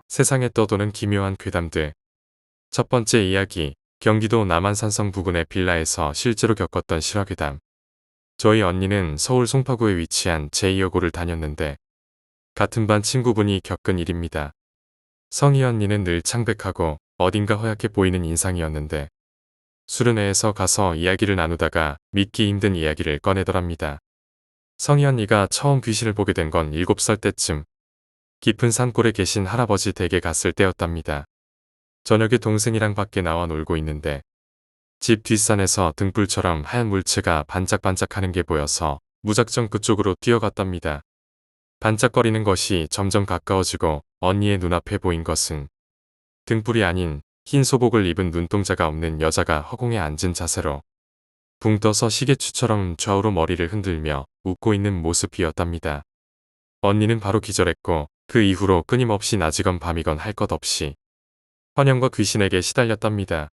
세상에 떠도는 기묘한 괴담들. 첫 번째 이야기, 경기도 남한산성 부근의 빌라에서 실제로 겪었던 실화괴담. 저희 언니는 서울 송파구에 위치한 제2여고를 다녔는데 같은 반 친구분이 겪은 일입니다. 성희 언니는 늘 창백하고 어딘가 허약해 보이는 인상이었는데 수련회에서 가서 이야기를 나누다가 믿기 힘든 이야기를 꺼내더랍니다. 성희 언니가 처음 귀신을 보게 된 건 7살 때쯤 깊은 산골에 계신 할아버지 댁에 갔을 때였답니다. 저녁에 동생이랑 밖에 나와 놀고 있는데 집 뒷산에서 등불처럼 하얀 물체가 반짝반짝하는 게 보여서 무작정 그쪽으로 뛰어갔답니다. 반짝거리는 것이 점점 가까워지고 언니의 눈앞에 보인 것은 등불이 아닌 흰 소복을 입은 눈동자가 없는 여자가 허공에 앉은 자세로 붕 떠서 시계추처럼 좌우로 머리를 흔들며 웃고 있는 모습이었답니다. 언니는 바로 기절했고 그 이후로 끊임없이 낮이건 밤이건 할 것 없이 환영과 귀신에게 시달렸답니다.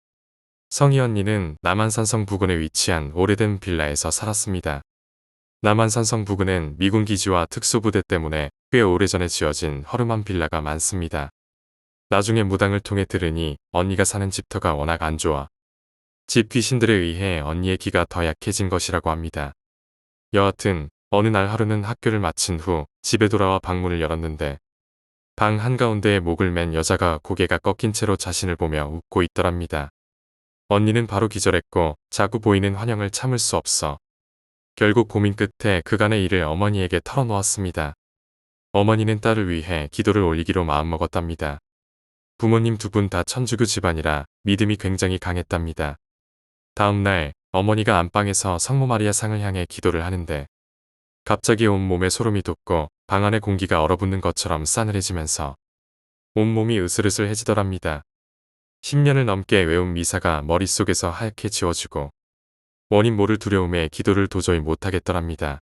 성희 언니는 남한산성 부근에 위치한 오래된 빌라에서 살았습니다. 남한산성 부근엔 미군 기지와 특수부대 때문에 꽤 오래전에 지어진 허름한 빌라가 많습니다. 나중에 무당을 통해 들으니 언니가 사는 집터가 워낙 안 좋아 집 귀신들에 의해 언니의 기가 더 약해진 것이라고 합니다. 여하튼 어느 날 하루는 학교를 마친 후 집에 돌아와 방문을 열었는데 방 한가운데에 목을 맨 여자가 고개가 꺾인 채로 자신을 보며 웃고 있더랍니다. 언니는 바로 기절했고 자꾸 보이는 환영을 참을 수 없어 결국 고민 끝에 그간의 일을 어머니에게 털어놓았습니다. 어머니는 딸을 위해 기도를 올리기로 마음먹었답니다. 부모님 두 분 다 천주교 집안이라 믿음이 굉장히 강했답니다. 다음 날 어머니가 안방에서 성모 마리아 상을 향해 기도를 하는데 갑자기 온몸에 소름이 돋고 방 안의 공기가 얼어붙는 것처럼 싸늘해지면서 온몸이 으슬으슬해지더랍니다. 10년을 넘게 외운 미사가 머릿속에서 하얗게 지워지고 원인 모를 두려움에 기도를 도저히 못하겠더랍니다.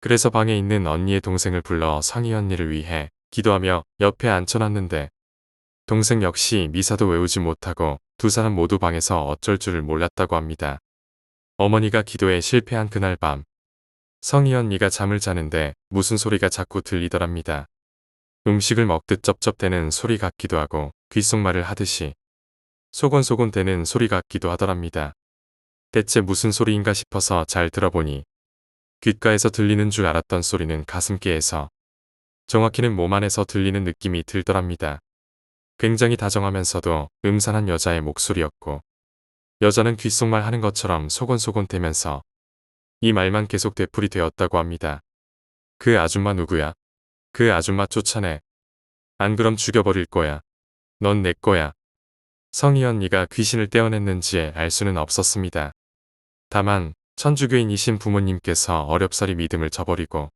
그래서 방에 있는 언니의 동생을 불러 성희 언니를 위해 기도하며 옆에 앉혀놨는데 동생 역시 미사도 외우지 못하고 두 사람 모두 방에서 어쩔 줄을 몰랐다고 합니다. 어머니가 기도에 실패한 그날 밤 성희 언니가 잠을 자는데 무슨 소리가 자꾸 들리더랍니다. 음식을 먹듯 쩝쩝대는 소리 같기도 하고 귓속말을 하듯이 소곤소곤대는 소리 같기도 하더랍니다. 대체 무슨 소리인가 싶어서 잘 들어보니 귓가에서 들리는 줄 알았던 소리는 가슴께에서 정확히는 몸 안에서 들리는 느낌이 들더랍니다. 굉장히 다정하면서도 음산한 여자의 목소리였고 여자는 귓속말 하는 것처럼 소곤소곤대면서 이 말만 계속 되풀이 되었다고 합니다. 그 아줌마 누구야? 그 아줌마 쫓아내. 안 그럼 죽여버릴 거야. 넌 내 거야. 성희 언니가 귀신을 떼어냈는지 알 수는 없었습니다. 다만 천주교인이신 부모님께서 어렵사리 믿음을 저버리고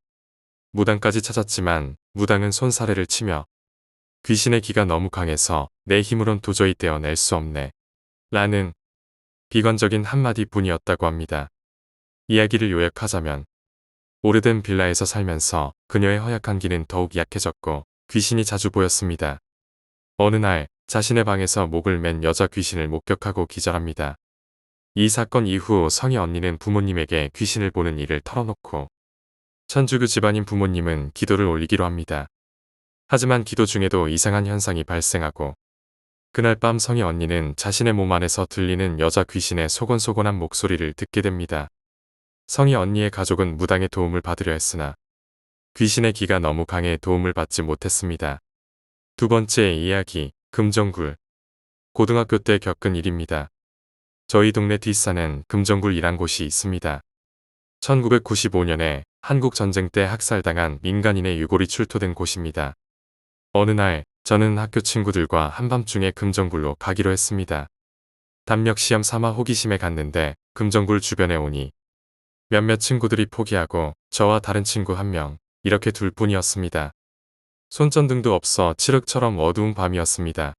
무당까지 찾았지만 무당은 손사래를 치며 귀신의 기가 너무 강해서 내 힘으론 도저히 떼어낼 수 없네. 라는 비관적인 한마디 뿐이었다고 합니다. 이야기를 요약하자면 오래된 빌라에서 살면서 그녀의 허약한 기는 더욱 약해졌고 귀신이 자주 보였습니다. 어느 날 자신의 방에서 목을 맨 여자 귀신을 목격하고 기절합니다. 이 사건 이후 성희 언니는 부모님에게 귀신을 보는 일을 털어놓고 천주교 집안인 부모님은 기도를 올리기로 합니다. 하지만 기도 중에도 이상한 현상이 발생하고 그날 밤 성희 언니는 자신의 몸 안에서 들리는 여자 귀신의 소곤소곤한 목소리를 듣게 됩니다. 성희 언니의 가족은 무당의 도움을 받으려 했으나 귀신의 기가 너무 강해 도움을 받지 못했습니다. 두 번째 이야기, 금정굴. 고등학교 때 겪은 일입니다. 저희 동네 뒷산엔 금정굴이란 곳이 있습니다. 1995년에 한국전쟁 때 학살당한 민간인의 유골이 출토된 곳입니다. 어느 날 저는 학교 친구들과 한밤중에 금정굴로 가기로 했습니다. 담력 시험 삼아 호기심에 갔는데 금정굴 주변에 오니 몇몇 친구들이 포기하고 저와 다른 친구 한 명, 이렇게 둘뿐이었습니다. 손전등도 없어 칠흑처럼 어두운 밤이었습니다.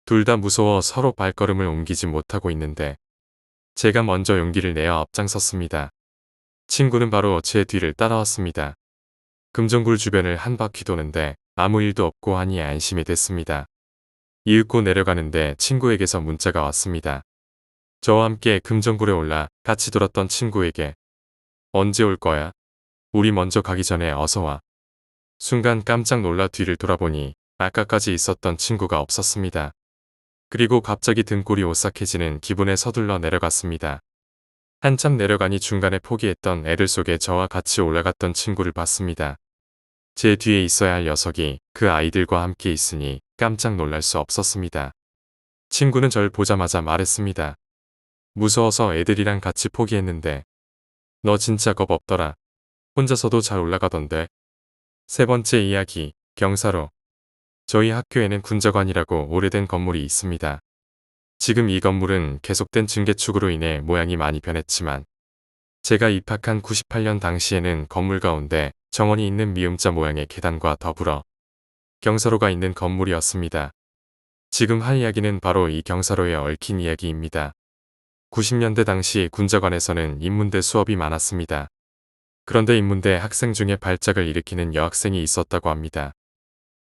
둘 다 무서워 서로 발걸음을 옮기지 못하고 있는데 제가 먼저 용기를 내어 앞장섰습니다. 친구는 바로 제 뒤를 따라왔습니다. 금정굴 주변을 한 바퀴 도는데 아무 일도 없고 하니 안심이 됐습니다. 이윽고 내려가는데 친구에게서 문자가 왔습니다. 저와 함께 금정굴에 올라 같이 돌았던 친구에게 언제 올 거야? 우리 먼저 가기 전에 어서 와. 순간 깜짝 놀라 뒤를 돌아보니 아까까지 있었던 친구가 없었습니다. 그리고 갑자기 등골이 오싹해지는 기분에 서둘러 내려갔습니다. 한참 내려가니 중간에 포기했던 애들 속에 저와 같이 올라갔던 친구를 봤습니다. 제 뒤에 있어야 할 녀석이 그 아이들과 함께 있으니 깜짝 놀랄 수 없었습니다. 친구는 절 보자마자 말했습니다. 무서워서 애들이랑 같이 포기했는데 너 진짜 겁 없더라. 혼자서도 잘 올라가던데. 세 번째 이야기, 경사로. 저희 학교에는 군자관이라고 오래된 건물이 있습니다. 지금 이 건물은 계속된 증개축으로 인해 모양이 많이 변했지만 제가 입학한 98년 당시에는 건물 가운데 정원이 있는 미음자 모양의 계단과 더불어 경사로가 있는 건물이었습니다. 지금 할 이야기는 바로 이 경사로에 얽힌 이야기입니다. 90년대 당시 군자관에서는 인문대 수업이 많았습니다. 그런데 인문대 학생 중에 발작을 일으키는 여학생이 있었다고 합니다.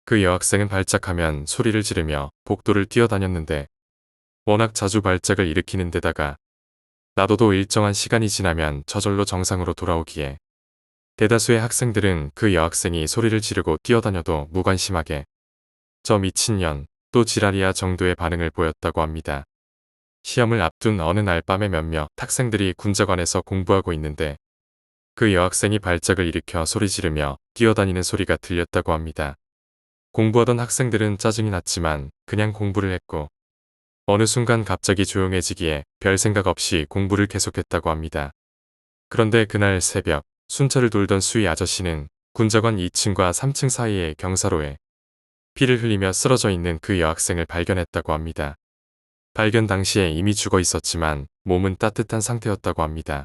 그 여학생은 발작하면 소리를 지르며 복도를 뛰어다녔는데 워낙 자주 발작을 일으키는 데다가 나도도 일정한 시간이 지나면 저절로 정상으로 돌아오기에 대다수의 학생들은 그 여학생이 소리를 지르고 뛰어다녀도 무관심하게 저 미친년 또 지랄이야 정도의 반응을 보였다고 합니다. 시험을 앞둔 어느 날 밤에 몇몇 학생들이 군자관에서 공부하고 있는데 그 여학생이 발작을 일으켜 소리 지르며 뛰어다니는 소리가 들렸다고 합니다. 공부하던 학생들은 짜증이 났지만 그냥 공부를 했고 어느 순간 갑자기 조용해지기에 별 생각 없이 공부를 계속했다고 합니다. 그런데 그날 새벽 순찰을 돌던 수위 아저씨는 군자관 2층과 3층 사이의 경사로에 피를 흘리며 쓰러져 있는 그 여학생을 발견했다고 합니다. 발견 당시에 이미 죽어 있었지만 몸은 따뜻한 상태였다고 합니다.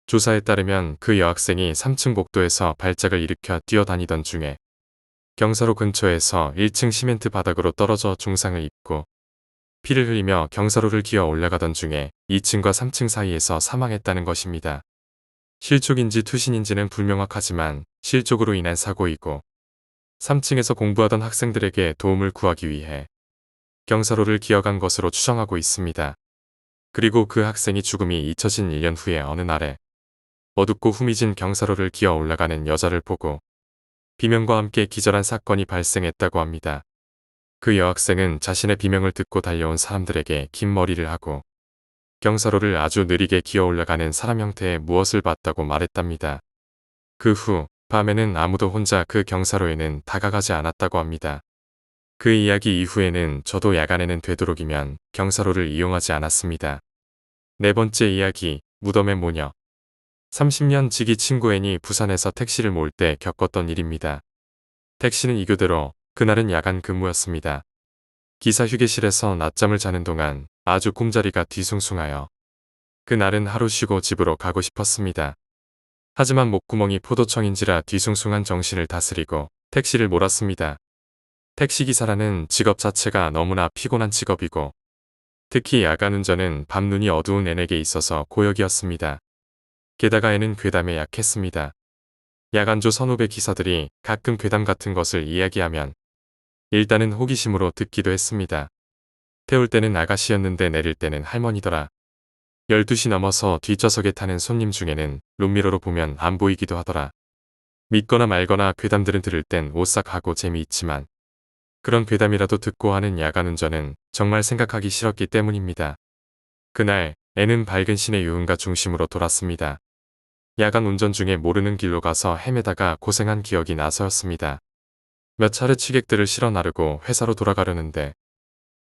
조사에 따르면 그 여학생이 3층 복도에서 발작을 일으켜 뛰어다니던 중에 경사로 근처에서 1층 시멘트 바닥으로 떨어져 중상을 입고 피를 흘리며 경사로를 기어 올라가던 중에 2층과 3층 사이에서 사망했다는 것입니다. 실족인지 투신인지는 불명확하지만 실족으로 인한 사고이고 3층에서 공부하던 학생들에게 도움을 구하기 위해 경사로를 기어간 것으로 추정하고 있습니다. 그리고 그 학생이 죽음이 잊혀진 1년 후에 어느 날에 어둡고 후미진 경사로를 기어 올라가는 여자를 보고 비명과 함께 기절한 사건이 발생했다고 합니다. 그 여학생은 자신의 비명을 듣고 달려온 사람들에게 긴 머리를 하고 경사로를 아주 느리게 기어 올라가는 사람 형태의 무엇을 봤다고 말했답니다. 그 후 밤에는 아무도 혼자 그 경사로에는 다가가지 않았다고 합니다. 그 이야기 이후에는 저도 야간에는 되도록이면 경사로를 이용하지 않았습니다. 네 번째 이야기, 무덤의 모녀. 30년 지기 친구 N이 부산에서 택시를 몰 때 겪었던 일입니다. 택시는 이교대로 그날은 야간 근무였습니다. 기사 휴게실에서 낮잠을 자는 동안 아주 꿈자리가 뒤숭숭하여 그날은 하루 쉬고 집으로 가고 싶었습니다. 하지만 목구멍이 포도청인지라 뒤숭숭한 정신을 다스리고 택시를 몰았습니다. 택시기사라는 직업 자체가 너무나 피곤한 직업이고 특히 야간 운전은 밤눈이 어두운 N에게 있어서 고역이었습니다. 게다가 N은 괴담에 약했습니다. 야간조 선후배 기사들이 가끔 괴담 같은 것을 이야기하면 일단은 호기심으로 듣기도 했습니다. 태울 때는 아가씨였는데 내릴 때는 할머니더라. 12시 넘어서 뒷좌석에 타는 손님 중에는 룸미러로 보면 안 보이기도 하더라. 믿거나 말거나 괴담들은 들을 땐 오싹하고 재미있지만 그런 괴담이라도 듣고 하는 야간 운전은 정말 생각하기 싫었기 때문입니다. 그날 N은 밝은 시내 유흥가 중심으로 돌았습니다. 야간 운전 중에 모르는 길로 가서 헤매다가 고생한 기억이 나서였습니다. 몇 차례 취객들을 실어 나르고 회사로 돌아가려는데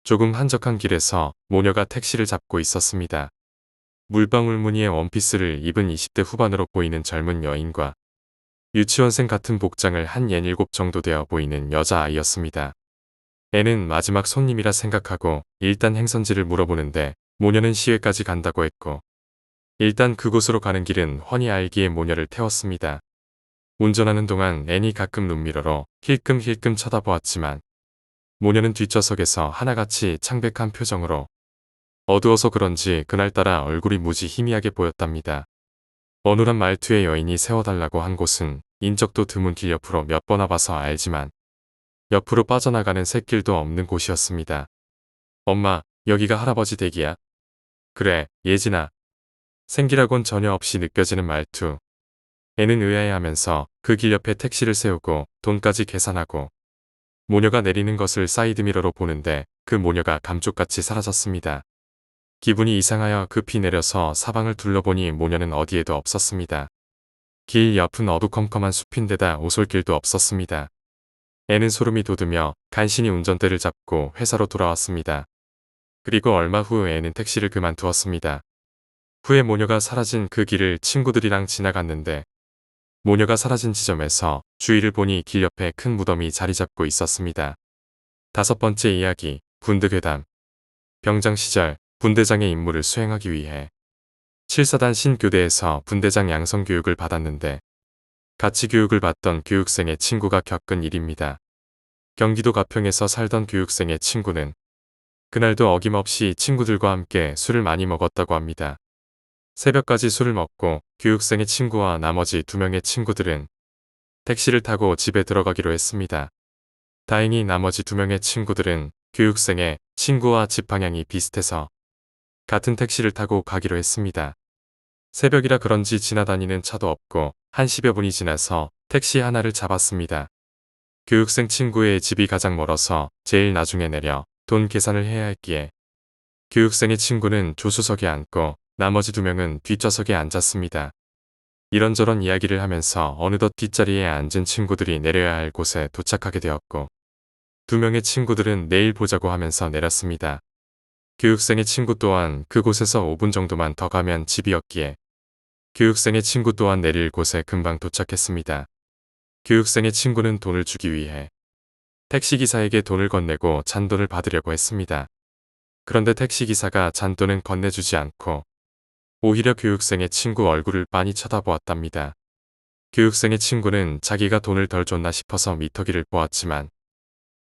조금 한적한 길에서 모녀가 택시를 잡고 있었습니다. 물방울 무늬의 원피스를 입은 20대 후반으로 보이는 젊은 여인과 유치원생 같은 복장을 한 67 정도 되어 보이는 여자아이였습니다. N은 마지막 손님이라 생각하고 일단 행선지를 물어보는데 모녀는 시외까지 간다고 했고 일단 그곳으로 가는 길은 훤히 알기에 모녀를 태웠습니다. 운전하는 동안 N이 가끔 룸미러로 힐끔힐끔 쳐다보았지만 모녀는 뒷좌석에서 하나같이 창백한 표정으로 어두워서 그런지 그날따라 얼굴이 무지 희미하게 보였답니다. 어눌한 말투의 여인이 세워달라고 한 곳은 인적도 드문 길 옆으로 몇 번 와봐서 알지만 옆으로 빠져나가는 샛길도 없는 곳이었습니다. 엄마, 여기가 할아버지 댁이야? 그래, 예진아. 생기라곤 전혀 없이 느껴지는 말투. N은 의아해하면서 그 길 옆에 택시를 세우고 돈까지 계산하고 모녀가 내리는 것을 사이드미러로 보는데 그 모녀가 감쪽같이 사라졌습니다. 기분이 이상하여 급히 내려서 사방을 둘러보니 모녀는 어디에도 없었습니다. 길 옆은 어두컴컴한 숲인데다 오솔길도 없었습니다. 애는 소름이 돋으며 간신히 운전대를 잡고 회사로 돌아왔습니다. 그리고 얼마 후 애는 택시를 그만두었습니다. 후에 모녀가 사라진 그 길을 친구들이랑 지나갔는데 모녀가 사라진 지점에서 주위를 보니 길 옆에 큰 무덤이 자리 잡고 있었습니다. 5번째 이야기, 군대괴담. 병장 시절 분대장의 임무를 수행하기 위해 7사단 신교대에서 분대장 양성 교육을 받았는데 같이 교육을 받던 교육생의 친구가 겪은 일입니다. 경기도 가평에서 살던 교육생의 친구는 그날도 어김없이 친구들과 함께 술을 많이 먹었다고 합니다. 새벽까지 술을 먹고 교육생의 친구와 나머지 2명의 친구들은 택시를 타고 집에 들어가기로 했습니다. 다행히 나머지 2명의 친구들은 교육생의 친구와 집 방향이 비슷해서 같은 택시를 타고 가기로 했습니다. 새벽이라 그런지 지나다니는 차도 없고 1시여 분이 지나서 택시 하나를 잡았습니다. 교육생 친구의 집이 가장 멀어서 제일 나중에 내려 돈 계산을 해야 했기에 교육생의 친구는 조수석에 앉고 나머지 2명은 뒷좌석에 앉았습니다. 이런저런 이야기를 하면서 어느덧 뒷자리에 앉은 친구들이 내려야 할 곳에 도착하게 되었고 2명의 친구들은 내일 보자고 하면서 내렸습니다. 교육생의 친구 또한 그곳에서 5분 정도만 더 가면 집이었기에 교육생의 친구 또한 내릴 곳에 금방 도착했습니다. 교육생의 친구는 돈을 주기 위해 택시기사에게 돈을 건네고 잔돈을 받으려고 했습니다. 그런데 택시기사가 잔돈은 건네주지 않고 오히려 교육생의 친구 얼굴을 빤히 쳐다보았답니다. 교육생의 친구는 자기가 돈을 덜 줬나 싶어서 미터기를 보았지만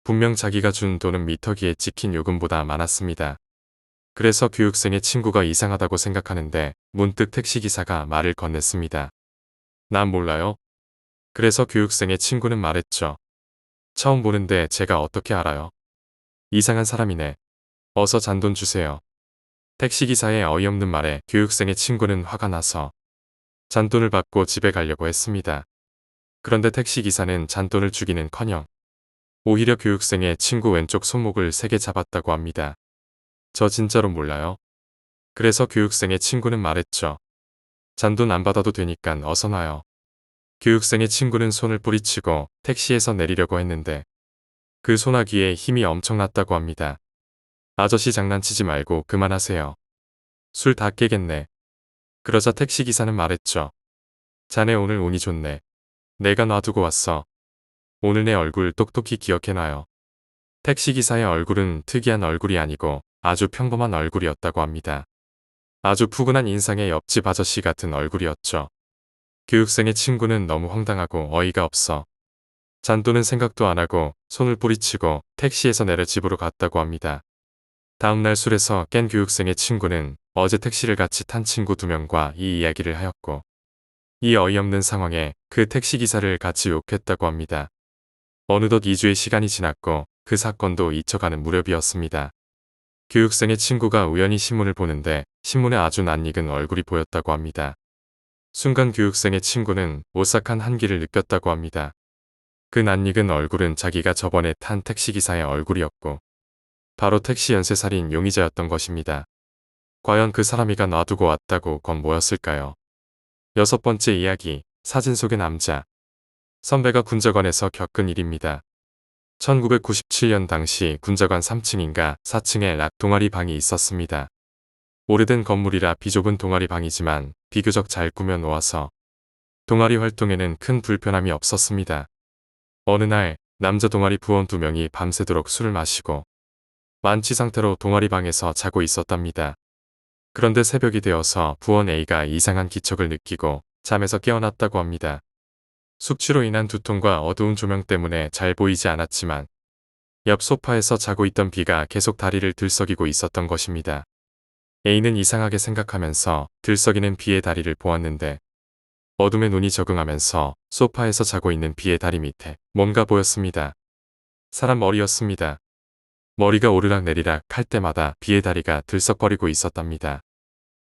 분명 자기가 준 돈은 미터기에 찍힌 요금보다 많았습니다. 그래서 교육생의 친구가 이상하다고 생각하는데 문득 택시기사가 말을 건넸습니다. 난 몰라요. 그래서 교육생의 친구는 말했죠. 처음 보는데 제가 어떻게 알아요? 이상한 사람이네. 어서 잔돈 주세요. 택시기사의 어이없는 말에 교육생의 친구는 화가 나서 잔돈을 받고 집에 가려고 했습니다. 그런데 택시기사는 잔돈을 주기는커녕 오히려 교육생의 친구 왼쪽 손목을 세게 잡았다고 합니다. 저 진짜로 몰라요. 그래서 교육생의 친구는 말했죠. 잔돈 안 받아도 되니깐 어서 놔요. 교육생의 친구는 손을 뿌리치고 택시에서 내리려고 했는데 그 소나기에 힘이 엄청났다고 합니다. 아저씨 장난치지 말고 그만하세요. 술 다 깨겠네. 그러자 택시기사는 말했죠. 자네 오늘 운이 좋네. 내가 놔두고 왔어. 오늘 내 얼굴 똑똑히 기억해놔요. 택시기사의 얼굴은 특이한 얼굴이 아니고 아주 평범한 얼굴이었다고 합니다. 아주 푸근한 인상의 옆집 아저씨 같은 얼굴이었죠. 교육생의 친구는 너무 황당하고 어이가 없어 잔돈은 생각도 안 하고 손을 뿌리치고 택시에서 내려 집으로 갔다고 합니다. 다음날 술에서 깬 교육생의 친구는 어제 택시를 같이 탄 친구 2명과 이 이야기를 하였고 이 어이없는 상황에 그 택시기사를 같이 욕했다고 합니다. 어느덧 2주의 시간이 지났고 그 사건도 잊혀가는 무렵이었습니다. 교육생의 친구가 우연히 신문을 보는데 신문에 아주 낯익은 얼굴이 보였다고 합니다. 순간 교육생의 친구는 오싹한 한기를 느꼈다고 합니다. 그 낯익은 얼굴은 자기가 저번에 탄 택시기사의 얼굴이었고 바로 택시 연쇄살인 용의자였던 것입니다. 과연 그 사람이가 놔두고 왔다고 건 뭐였을까요? 6번째 이야기, 사진 속의 남자. 선배가 군자관에서 겪은 일입니다. 1997년 당시 군자관 3층인가 4층에 락 동아리 방이 있었습니다. 오래된 건물이라 비좁은 동아리 방이지만 비교적 잘 꾸며놓아서 동아리 활동에는 큰 불편함이 없었습니다. 어느 날 남자 동아리 부원 2명이 밤새도록 술을 마시고 만취 상태로 동아리 방에서 자고 있었답니다. 그런데 새벽이 되어서 부원 A가 이상한 기척을 느끼고 잠에서 깨어났다고 합니다. 숙취로 인한 두통과 어두운 조명 때문에 잘 보이지 않았지만 옆 소파에서 자고 있던 B가 계속 다리를 들썩이고 있었던 것입니다. A는 이상하게 생각하면서 들썩이는 B의 다리를 보았는데 어둠에 눈이 적응하면서 소파에서 자고 있는 B의 다리 밑에 뭔가 보였습니다. 사람 머리였습니다. 머리가 오르락내리락 할 때마다 B의 다리가 들썩거리고 있었답니다.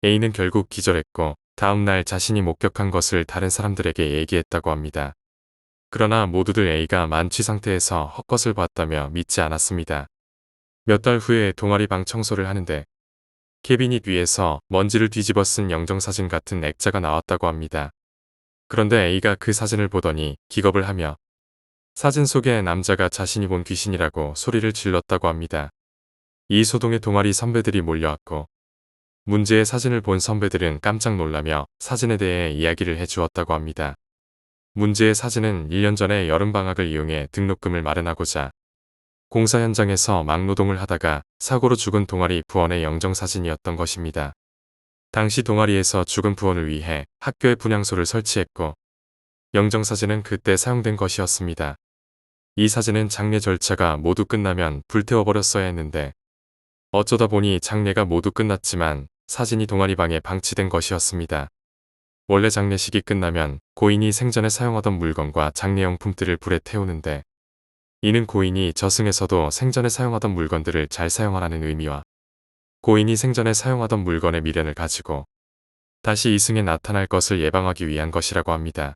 A는 결국 기절했고 다음날 자신이 목격한 것을 다른 사람들에게 얘기했다고 합니다. 그러나 모두들 A가 만취 상태에서 헛것을 봤다며 믿지 않았습니다. 몇 달 후에 동아리 방 청소를 하는데 캐비닛 위에서 먼지를 뒤집어 쓴 영정사진 같은 액자가 나왔다고 합니다. 그런데 A가 그 사진을 보더니 기겁을 하며 사진 속의 남자가 자신이 본 귀신이라고 소리를 질렀다고 합니다. 이 소동에 동아리 선배들이 몰려왔고 문제의 사진을 본 선배들은 깜짝 놀라며 사진에 대해 이야기를 해주었다고 합니다. 문제의 사진은 1년 전에 여름방학을 이용해 등록금을 마련하고자 공사 현장에서 막노동을 하다가 사고로 죽은 동아리 부원의 영정사진이었던 것입니다. 당시 동아리에서 죽은 부원을 위해 학교에 분향소를 설치했고 영정사진은 그때 사용된 것이었습니다. 이 사진은 장례 절차가 모두 끝나면 불태워버렸어야 했는데 어쩌다 보니 장례가 모두 끝났지만 사진이 동아리 방에 방치된 것이었습니다. 원래 장례식이 끝나면 고인이 생전에 사용하던 물건과 장례용품들을 불에 태우는데 이는 고인이 저승에서도 생전에 사용하던 물건들을 잘 사용하라는 의미와 고인이 생전에 사용하던 물건의 미련을 가지고 다시 이승에 나타날 것을 예방하기 위한 것이라고 합니다.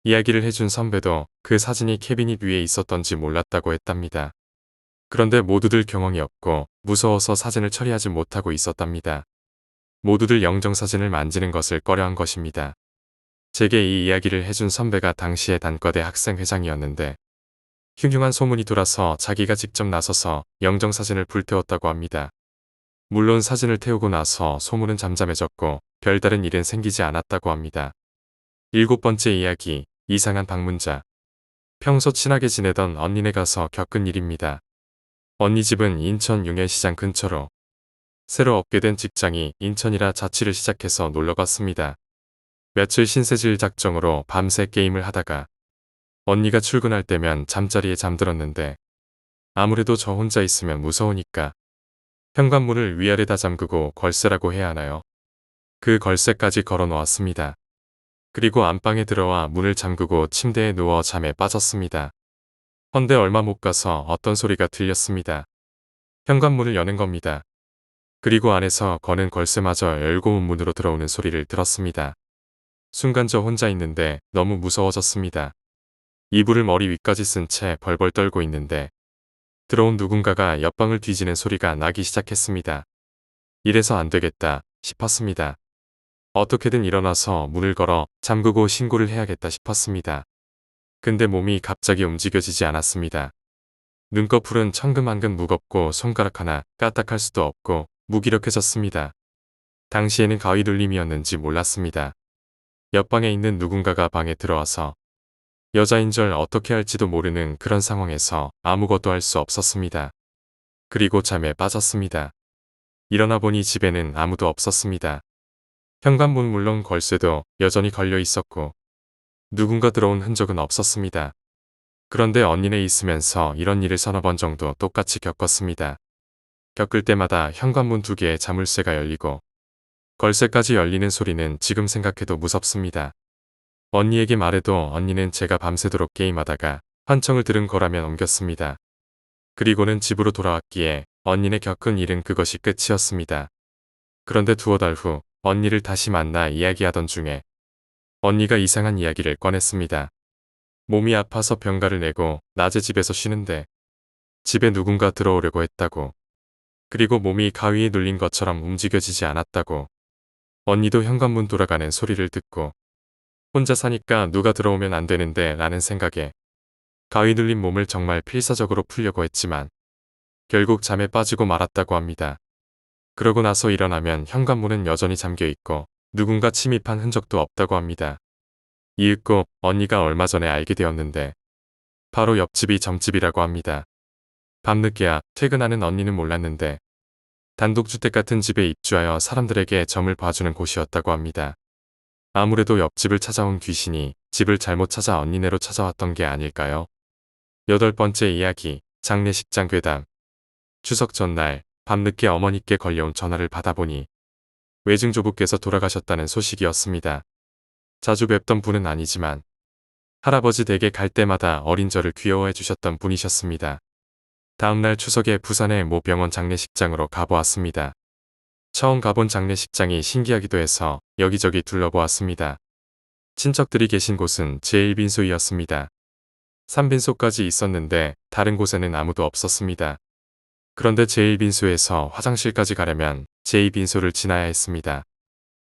이야기를 해준 선배도 그 사진이 캐비닛 위에 있었던지 몰랐다고 했답니다. 그런데 모두들 경황이 없고 무서워서 사진을 처리하지 못하고 있었답니다. 모두들 영정사진을 만지는 것을 꺼려한 것입니다. 제게 이 이야기를 해준 선배가 당시에 단과대 학생회장이었는데 흉흉한 소문이 돌아서 자기가 직접 나서서 영정사진을 불태웠다고 합니다. 물론 사진을 태우고 나서 소문은 잠잠해졌고 별다른 일은 생기지 않았다고 합니다. 7번째 이야기, 이상한 방문자. 평소 친하게 지내던 언니네 가서 겪은 일입니다. 언니 집은 인천 용해시장 근처로 새로 얻게 된 직장이 인천이라 자취를 시작해서 놀러갔습니다. 며칠 신세질 작정으로 밤새 게임을 하다가 언니가 출근할 때면 잠자리에 잠들었는데 아무래도 저 혼자 있으면 무서우니까 현관문을 위아래 다 잠그고 걸쇠라고 해야 하나요? 그 걸쇠까지 걸어 놓았습니다. 그리고 안방에 들어와 문을 잠그고 침대에 누워 잠에 빠졌습니다. 헌데 얼마 못 가서 어떤 소리가 들렸습니다. 현관문을 여는 겁니다. 그리고 안에서 거는 걸쇠마저 열고 온 문으로 들어오는 소리를 들었습니다. 순간 저 혼자 있는데 너무 무서워졌습니다. 이불을 머리 위까지 쓴 채 벌벌 떨고 있는데 들어온 누군가가 옆방을 뒤지는 소리가 나기 시작했습니다. 이래서 안 되겠다 싶었습니다. 어떻게든 일어나서 문을 걸어 잠그고 신고를 해야겠다 싶었습니다. 근데 몸이 갑자기 움직여지지 않았습니다. 눈꺼풀은 천근만근 무겁고 손가락 하나 까딱할 수도 없고 무기력해졌습니다. 당시에는 가위 눌림이었는지 몰랐습니다. 옆방에 있는 누군가가 방에 들어와서 여자인 줄 어떻게 할지도 모르는 그런 상황에서 아무것도 할 수 없었습니다. 그리고 잠에 빠졌습니다. 일어나 보니 집에는 아무도 없었습니다. 현관문 물론 걸쇠도 여전히 걸려 있었고 누군가 들어온 흔적은 없었습니다. 그런데 언니네 있으면서 이런 일을 서너 번 정도 똑같이 겪었습니다. 겪을 때마다 현관문 2개의 자물쇠가 열리고 걸쇠까지 열리는 소리는 지금 생각해도 무섭습니다. 언니에게 말해도 언니는 제가 밤새도록 게임하다가 환청을 들은 거라며 넘겼습니다. 그리고는 집으로 돌아왔기에 언니네 겪은 일은 그것이 끝이었습니다. 그런데 두어 달 후 언니를 다시 만나 이야기하던 중에 언니가 이상한 이야기를 꺼냈습니다. 몸이 아파서 병가를 내고 낮에 집에서 쉬는데 집에 누군가 들어오려고 했다고. 그리고 몸이 가위에 눌린 것처럼 움직여지지 않았다고. 언니도 현관문 돌아가는 소리를 듣고 혼자 사니까 누가 들어오면 안 되는데 라는 생각에 가위 눌린 몸을 정말 필사적으로 풀려고 했지만 결국 잠에 빠지고 말았다고 합니다. 그러고 나서 일어나면 현관문은 여전히 잠겨 있고 누군가 침입한 흔적도 없다고 합니다. 이윽고 언니가 얼마 전에 알게 되었는데 바로 옆집이 점집이라고 합니다. 밤늦게야 퇴근하는 언니는 몰랐는데 단독주택 같은 집에 입주하여 사람들에게 점을 봐주는 곳이었다고 합니다. 아무래도 옆집을 찾아온 귀신이 집을 잘못 찾아 언니네로 찾아왔던 게 아닐까요? 8번째 이야기, 장례식장 괴담. 추석 전날 밤늦게 어머니께 걸려온 전화를 받아보니 외증조부께서 돌아가셨다는 소식이었습니다. 자주 뵙던 분은 아니지만 할아버지 댁에 갈 때마다 어린 저를 귀여워해 주셨던 분이셨습니다. 다음날 추석에 부산의 모 병원 장례식장으로 가보았습니다. 처음 가본 장례식장이 신기하기도 해서 여기저기 둘러보았습니다. 친척들이 계신 곳은 제일 빈소이었습니다. 3빈소까지 있었는데 다른 곳에는 아무도 없었습니다. 그런데 제1빈소에서 화장실까지 가려면 제2빈소를 지나야 했습니다.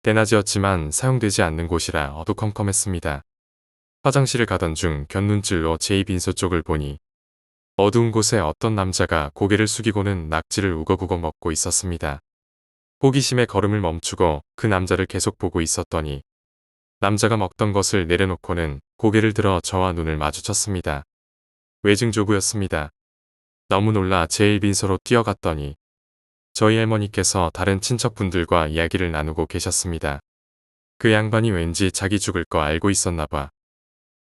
대낮이었지만 사용되지 않는 곳이라 어두컴컴했습니다. 화장실을 가던 중 곁눈질로 제2빈소 쪽을 보니 어두운 곳에 어떤 남자가 고개를 숙이고는 낙지를 우거우거 먹고 있었습니다. 호기심에 걸음을 멈추고 그 남자를 계속 보고 있었더니 남자가 먹던 것을 내려놓고는 고개를 들어 저와 눈을 마주쳤습니다. 외증조부였습니다. 너무 놀라 제1빈소로 뛰어갔더니 저희 할머니께서 다른 친척분들과 이야기를 나누고 계셨습니다. 그 양반이 왠지 자기 죽을 거 알고 있었나 봐.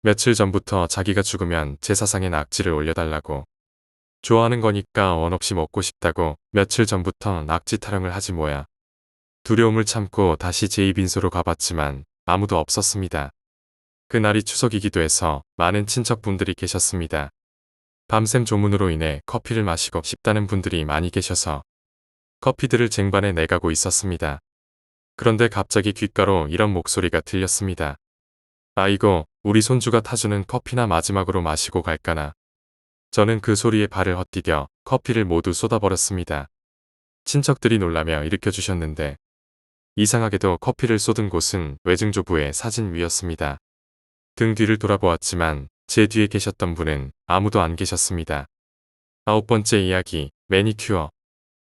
며칠 전부터 자기가 죽으면 제사상에 낙지를 올려달라고. 좋아하는 거니까 원 없이 먹고 싶다고 며칠 전부터 낙지 타령을 하지 뭐야. 두려움을 참고 다시 제2빈소로 가봤지만 아무도 없었습니다. 그날이 추석이기도 해서 많은 친척분들이 계셨습니다. 밤샘 조문으로 인해 커피를 마시고 싶다는 분들이 많이 계셔서 커피들을 쟁반에 내가고 있었습니다. 그런데 갑자기 귓가로 이런 목소리가 들렸습니다. 아이고, 우리 손주가 타주는 커피나 마지막으로 마시고 갈까나. 저는 그 소리에 발을 헛디뎌 커피를 모두 쏟아버렸습니다. 친척들이 놀라며 일으켜주셨는데 이상하게도 커피를 쏟은 곳은 외증조부의 사진 위였습니다. 등 뒤를 돌아보았지만 제 뒤에 계셨던 분은 아무도 안 계셨습니다. 9번째 이야기, 매니큐어.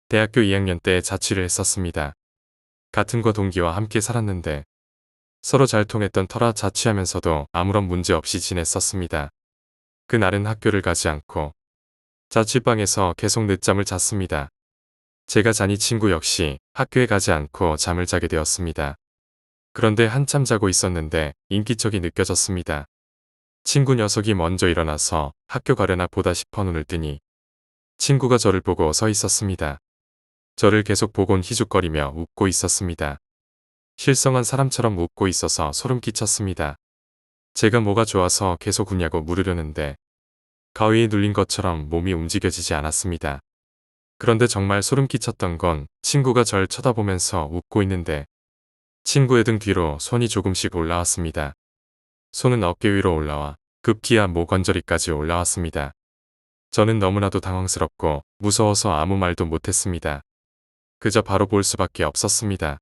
대학교 2학년 때 자취를 했었습니다. 같은 과 동기와 함께 살았는데 서로 잘 통했던 터라 자취하면서도 아무런 문제 없이 지냈었습니다. 그날은 학교를 가지 않고 자취방에서 계속 늦잠을 잤습니다. 제가 자니 친구 역시 학교에 가지 않고 잠을 자게 되었습니다. 그런데 한참 자고 있었는데 인기척이 느껴졌습니다. 친구 녀석이 먼저 일어나서 학교 가려나 보다 싶어 눈을 뜨니 친구가 저를 보고 서 있었습니다. 저를 계속 보곤 희죽거리며 웃고 있었습니다. 실성한 사람처럼 웃고 있어서 소름 끼쳤습니다. 제가 뭐가 좋아서 계속 웃냐고 물으려는데 가위에 눌린 것처럼 몸이 움직여지지 않았습니다. 그런데 정말 소름 끼쳤던 건 친구가 절 쳐다보면서 웃고 있는데 친구의 등 뒤로 손이 조금씩 올라왔습니다. 손은 어깨 위로 올라와 급기야 목 관절이까지 올라왔습니다. 저는 너무나도 당황스럽고 무서워서 아무 말도 못했습니다. 그저 바로 볼 수밖에 없었습니다.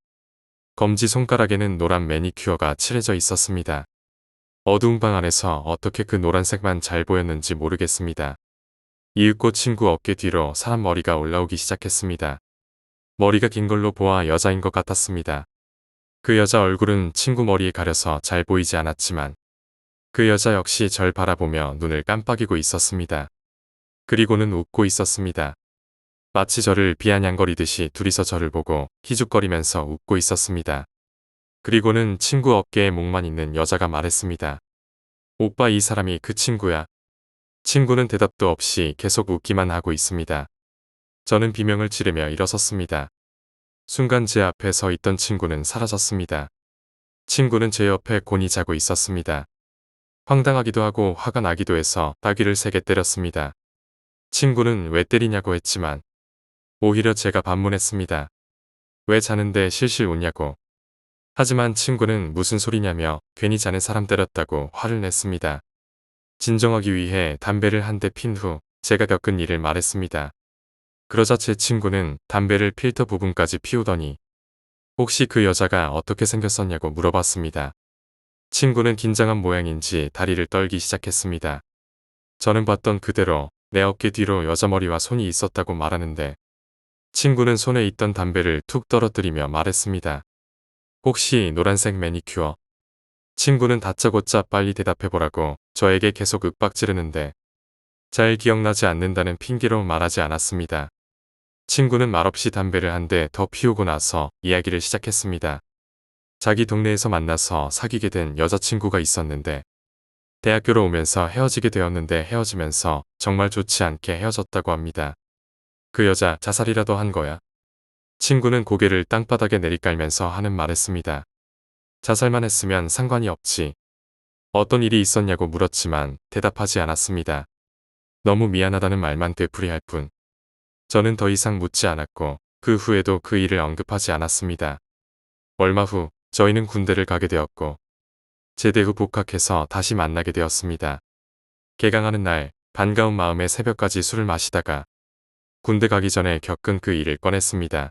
검지 손가락에는 노란 매니큐어가 칠해져 있었습니다. 어두운 방 안에서 어떻게 그 노란색만 잘 보였는지 모르겠습니다. 이윽고 친구 어깨 뒤로 사람 머리가 올라오기 시작했습니다. 머리가 긴 걸로 보아 여자인 것 같았습니다. 그 여자 얼굴은 친구 머리에 가려서 잘 보이지 않았지만 그 여자 역시 절 바라보며 눈을 깜빡이고 있었습니다. 그리고는 웃고 있었습니다. 마치 저를 비아냥거리듯이 둘이서 저를 보고 희죽거리면서 웃고 있었습니다. 그리고는 친구 어깨에 목만 있는 여자가 말했습니다. 오빠, 이 사람이 그 친구야. 친구는 대답도 없이 계속 웃기만 하고 있습니다. 저는 비명을 지르며 일어섰습니다. 순간 제 앞에 서 있던 친구는 사라졌습니다. 친구는 제 옆에 곤히 자고 있었습니다. 황당하기도 하고 화가 나기도 해서 따귀를 세게 때렸습니다. 친구는 왜 때리냐고 했지만 오히려 제가 반문했습니다. 왜 자는데 실실 웃냐고. 하지만 친구는 무슨 소리냐며 괜히 자는 사람 때렸다고 화를 냈습니다. 진정하기 위해 담배를 한 대 핀 후 제가 겪은 일을 말했습니다. 그러자 제 친구는 담배를 필터 부분까지 피우더니 혹시 그 여자가 어떻게 생겼었냐고 물어봤습니다. 친구는 긴장한 모양인지 다리를 떨기 시작했습니다. 저는 봤던 그대로 내 어깨 뒤로 여자 머리와 손이 있었다고 말하는데 친구는 손에 있던 담배를 툭 떨어뜨리며 말했습니다. 혹시 노란색 매니큐어? 친구는 다짜고짜 빨리 대답해보라고 저에게 계속 윽박지르는데 잘 기억나지 않는다는 핑계로 말하지 않았습니다. 친구는 말없이 담배를 한 대 더 피우고 나서 이야기를 시작했습니다. 자기 동네에서 만나서 사귀게 된 여자친구가 있었는데 대학교로 오면서 헤어지게 되었는데 헤어지면서 정말 좋지 않게 헤어졌다고 합니다. 그 여자 자살이라도 한 거야. 친구는 고개를 땅바닥에 내리깔면서 하는 말했습니다. 자살만 했으면 상관이 없지. 어떤 일이 있었냐고 물었지만 대답하지 않았습니다. 너무 미안하다는 말만 되풀이할 뿐. 저는 더 이상 묻지 않았고 그 후에도 그 일을 언급하지 않았습니다. 얼마 후 저희는 군대를 가게 되었고 제대 후 복학해서 다시 만나게 되었습니다. 개강하는 날 반가운 마음에 새벽까지 술을 마시다가 군대 가기 전에 겪은 그 일을 꺼냈습니다.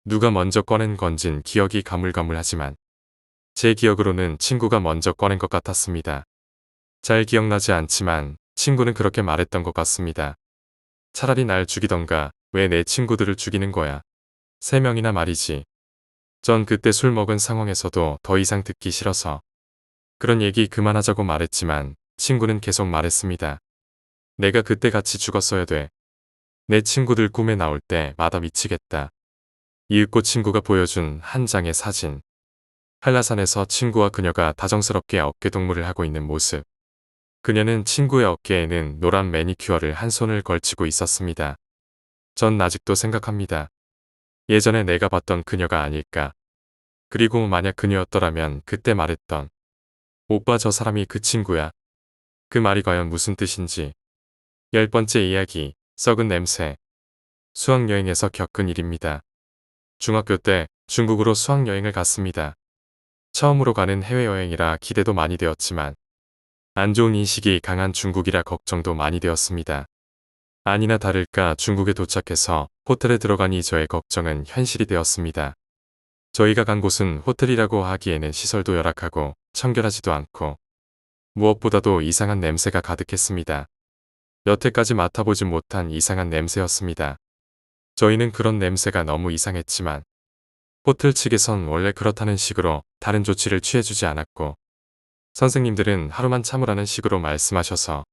누가 먼저 꺼낸 건진 기억이 가물가물하지만 제 기억으로는 친구가 먼저 꺼낸 것 같았습니다. 잘 기억나지 않지만 친구는 그렇게 말했던 것 같습니다. 차라리 날 죽이던가 왜 내 친구들을 죽이는 거야. 3명이나 말이지. 전 그때 술 먹은 상황에서도 더 이상 듣기 싫어서 그런 얘기 그만하자고 말했지만 친구는 계속 말했습니다. 내가 그때 같이 죽었어야 돼. 내 친구들 꿈에 나올 때마다 미치겠다. 이윽고 친구가 보여준 한 장의 사진. 한라산에서 친구와 그녀가 다정스럽게 어깨동무를 하고 있는 모습. 그녀는 친구의 어깨에는 노란 매니큐어를 한 손을 걸치고 있었습니다. 전 아직도 생각합니다. 예전에 내가 봤던 그녀가 아닐까. 그리고 만약 그녀였더라면 그때 말했던 오빠 저 사람이 그 친구야. 그 말이 과연 무슨 뜻인지. 10번째 이야기, 썩은 냄새. 수학여행에서 겪은 일입니다. 중학교 때 중국으로 수학여행을 갔습니다. 처음으로 가는 해외여행이라 기대도 많이 되었지만 안 좋은 인식이 강한 중국이라 걱정도 많이 되었습니다. 아니나 다를까 중국에 도착해서 호텔에 들어가니 저의 걱정은 현실이 되었습니다. 저희가 간 곳은 호텔이라고 하기에는 시설도 열악하고 청결하지도 않고 무엇보다도 이상한 냄새가 가득했습니다. 여태까지 맡아보지 못한 이상한 냄새였습니다. 저희는 그런 냄새가 너무 이상했지만 호텔 측에선 원래 그렇다는 식으로 다른 조치를 취해주지 않았고 선생님들은 하루만 참으라는 식으로 말씀하셔서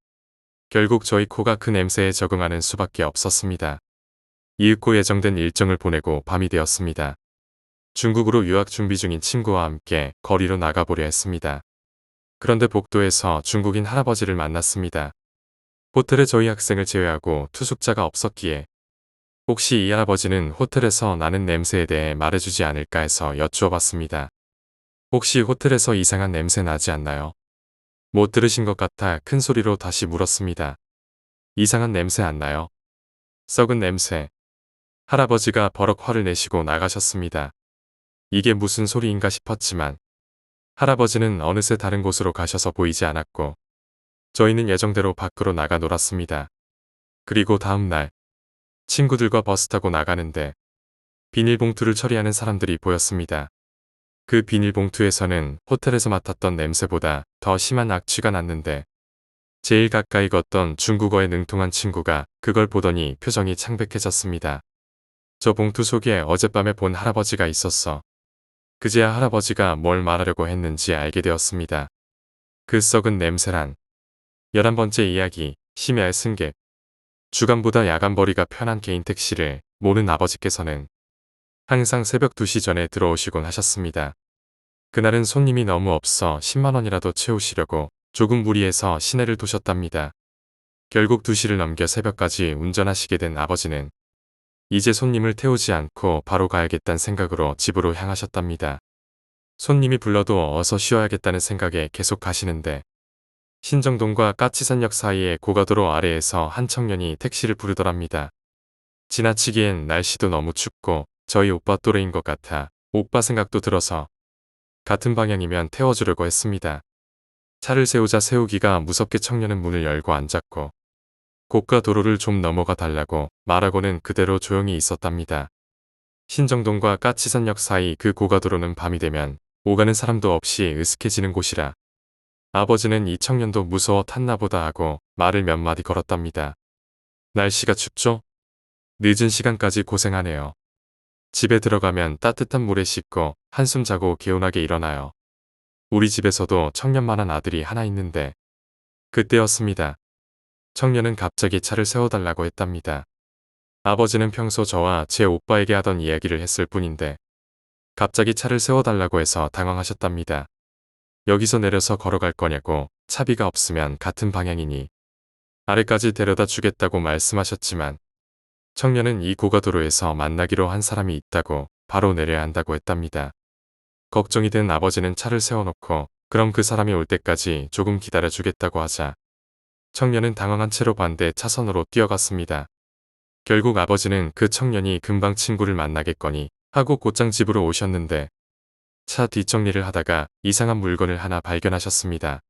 결국 저희 코가 그 냄새에 적응하는 수밖에 없었습니다. 이윽고 예정된 일정을 보내고 밤이 되었습니다. 중국으로 유학 준비 중인 친구와 함께 거리로 나가보려 했습니다. 그런데 복도에서 중국인 할아버지를 만났습니다. 호텔에 저희 학생을 제외하고 투숙자가 없었기에 혹시 이 할아버지는 호텔에서 나는 냄새에 대해 말해주지 않을까 해서 여쭈어봤습니다. 혹시 호텔에서 이상한 냄새 나지 않나요? 못 들으신 것 같아 큰 소리로 다시 물었습니다. 이상한 냄새 안 나요? 썩은 냄새. 할아버지가 버럭 화를 내시고 나가셨습니다. 이게 무슨 소리인가 싶었지만 할아버지는 어느새 다른 곳으로 가셔서 보이지 않았고 저희는 예정대로 밖으로 나가 놀았습니다. 그리고 다음 날 친구들과 버스 타고 나가는데 비닐봉투를 처리하는 사람들이 보였습니다. 그 비닐봉투에서는 호텔에서 맡았던 냄새보다 더 심한 악취가 났는데 제일 가까이 걷던 중국어에 능통한 친구가 그걸 보더니 표정이 창백해졌습니다. 저 봉투 속에 어젯밤에 본 할아버지가 있었어. 그제야 할아버지가 뭘 말하려고 했는지 알게 되었습니다. 그 썩은 냄새란. 11번째 이야기, 심야의 승객. 주간보다 야간벌이가 편한 개인 택시를 모는 아버지께서는 항상 새벽 2시 전에 들어오시곤 하셨습니다. 그날은 손님이 너무 없어 10만 원이라도 채우시려고 조금 무리해서 시내를 도셨답니다. 결국 2시를 넘겨 새벽까지 운전하시게 된 아버지는 이제 손님을 태우지 않고 바로 가야겠다는 생각으로 집으로 향하셨답니다. 손님이 불러도 어서 쉬어야겠다는 생각에 계속 가시는데 신정동과 까치산역 사이의 고가도로 아래에서 한 청년이 택시를 부르더랍니다. 지나치기엔 날씨도 너무 춥고 저희 오빠 또래인 것 같아 오빠 생각도 들어서 같은 방향이면 태워주려고 했습니다. 차를 세우자 세우기가 무섭게 청년은 문을 열고 앉았고 고가 도로를 좀 넘어가 달라고 말하고는 그대로 조용히 있었답니다. 신정동과 까치산역 사이 그 고가도로는 밤이 되면 오가는 사람도 없이 으슥해지는 곳이라 아버지는 이 청년도 무서워 탔나보다 하고 말을 몇 마디 걸었답니다. 날씨가 춥죠? 늦은 시간까지 고생하네요. 집에 들어가면 따뜻한 물에 씻고 한숨 자고 개운하게 일어나요. 우리 집에서도 청년만한 아들이 하나 있는데 그때였습니다. 청년은 갑자기 차를 세워달라고 했답니다. 아버지는 평소 저와 제 오빠에게 하던 이야기를 했을 뿐인데 갑자기 차를 세워달라고 해서 당황하셨답니다. 여기서 내려서 걸어갈 거냐고 차비가 없으면 같은 방향이니 아래까지 데려다 주겠다고 말씀하셨지만 청년은 이 고가도로에서 만나기로 한 사람이 있다고 바로 내려야 한다고 했답니다. 걱정이 된 아버지는 차를 세워놓고 그럼 그 사람이 올 때까지 조금 기다려주겠다고 하자 청년은 당황한 채로 반대 차선으로 뛰어갔습니다. 결국 아버지는 그 청년이 금방 친구를 만나겠거니 하고 곧장 집으로 오셨는데 차 뒷정리를 하다가 이상한 물건을 하나 발견하셨습니다.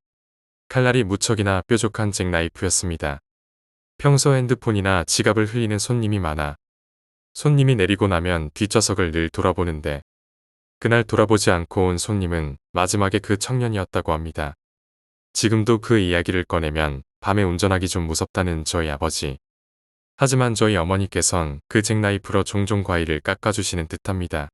칼날이 무척이나 뾰족한 잭나이프였습니다. 평소 핸드폰이나 지갑을 흘리는 손님이 많아 손님이 내리고 나면 뒷좌석을 늘 돌아보는데 그날 돌아보지 않고 온 손님은 마지막에 그 청년이었다고 합니다. 지금도 그 이야기를 꺼내면 밤에 운전하기 좀 무섭다는 저희 아버지. 하지만 저희 어머니께선 그 잭나이프로 종종 과일을 깎아주시는 듯합니다.